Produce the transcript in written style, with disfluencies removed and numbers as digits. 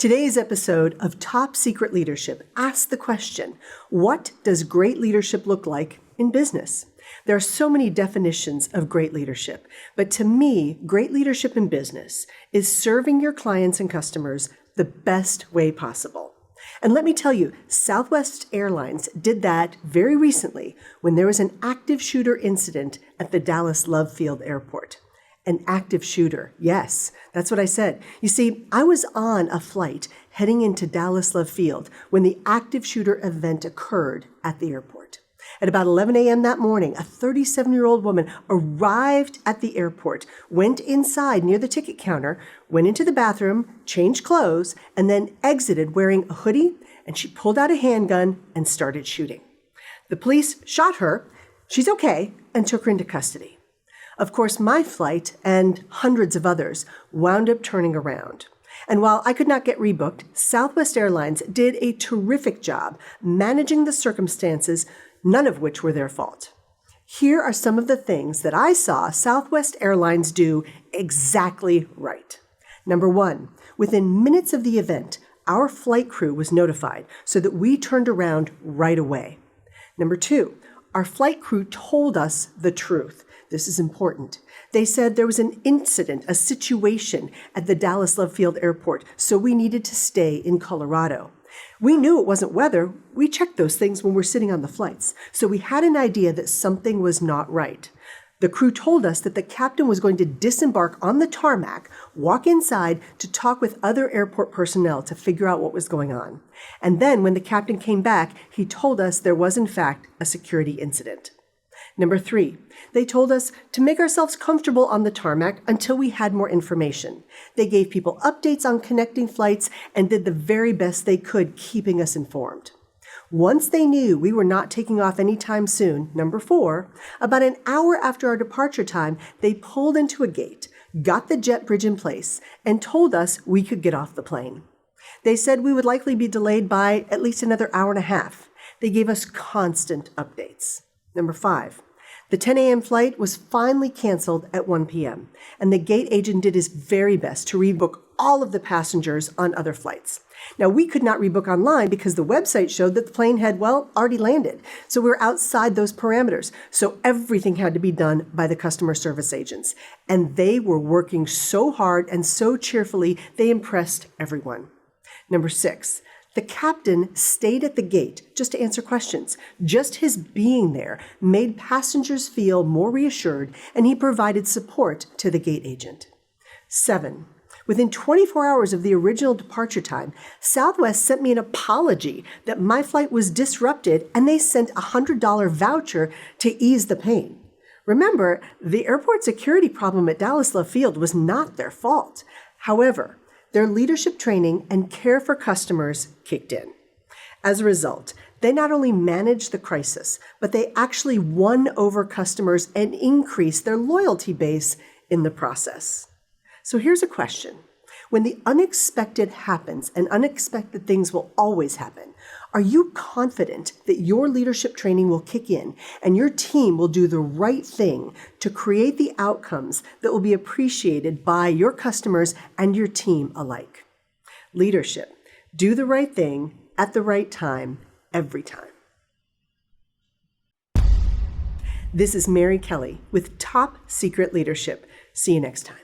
Today's episode of Top Secret Leadership asks the question, what does great leadership look like in business? There are so many definitions of great leadership, but to me, great leadership in business is serving your clients and customers the best way possible. And let me tell you, Southwest Airlines did that very recently when there was an active shooter incident at the Dallas Lovefield Airport. An active shooter. Yes, that's what I said. You see, I was on a flight heading into Dallas Lovefield when the active shooter event occurred at the airport. At about 11 a.m. that morning, a 37-year-old woman arrived at the airport, went inside near the ticket counter, went into the bathroom, changed clothes, and then exited wearing a hoodie, and she pulled out a handgun and started shooting. The police shot her, she's okay, and took her into custody. Of course, my flight and hundreds of others wound up turning around. And while I could not get rebooked, Southwest Airlines did a terrific job managing the circumstances, none of which were their fault. Here are some of the things that I saw Southwest Airlines do exactly right. Number one, within minutes of the event, our flight crew was notified so that we turned around right away. Number two, our flight crew told us the truth. This is important. They said there was an incident, a situation at the Dallas Lovefield Airport, so we needed to stay in Colorado. We knew it wasn't weather. We checked those things when we're sitting on the flights. So we had an idea that something was not right. The crew told us that the captain was going to disembark on the tarmac, walk inside to talk with other airport personnel to figure out what was going on. And then when the captain came back, he told us there was in fact a security incident. Number three, they told us to make ourselves comfortable on the tarmac until we had more information. They gave people updates on connecting flights and did the very best they could keeping us informed. Once they knew we were not taking off anytime soon, number four, about an hour after our departure time, they pulled into a gate, got the jet bridge in place, and told us we could get off the plane. They said we would likely be delayed by at least another hour and a half. They gave us constant updates. Number five, the 10 a.m. flight was finally canceled at 1 p.m., and the gate agent did his very best to rebook all of the passengers on other flights. Now, we could not rebook online because the website showed that the plane had, already landed. So we were outside those parameters. So everything had to be done by the customer service agents. And they were working so hard and so cheerfully, they impressed everyone. Number six, the captain stayed at the gate just to answer questions. Just his being there made passengers feel more reassured, and he provided support to the gate agent. 7. Within 24 hours of the original departure time, Southwest sent me an apology that my flight was disrupted, and they sent a $100 voucher to ease the pain. Remember, the airport security problem at Dallas Lovefield was not their fault. However, their leadership training and care for customers kicked in. As a result, they not only managed the crisis, but they actually won over customers and increased their loyalty base in the process. So here's a question. When the unexpected happens, and unexpected things will always happen, are you confident that your leadership training will kick in and your team will do the right thing to create the outcomes that will be appreciated by your customers and your team alike? Leadership. Do the right thing at the right time, every time. This is Mary Kelly with Top Secret Leadership. See you next time.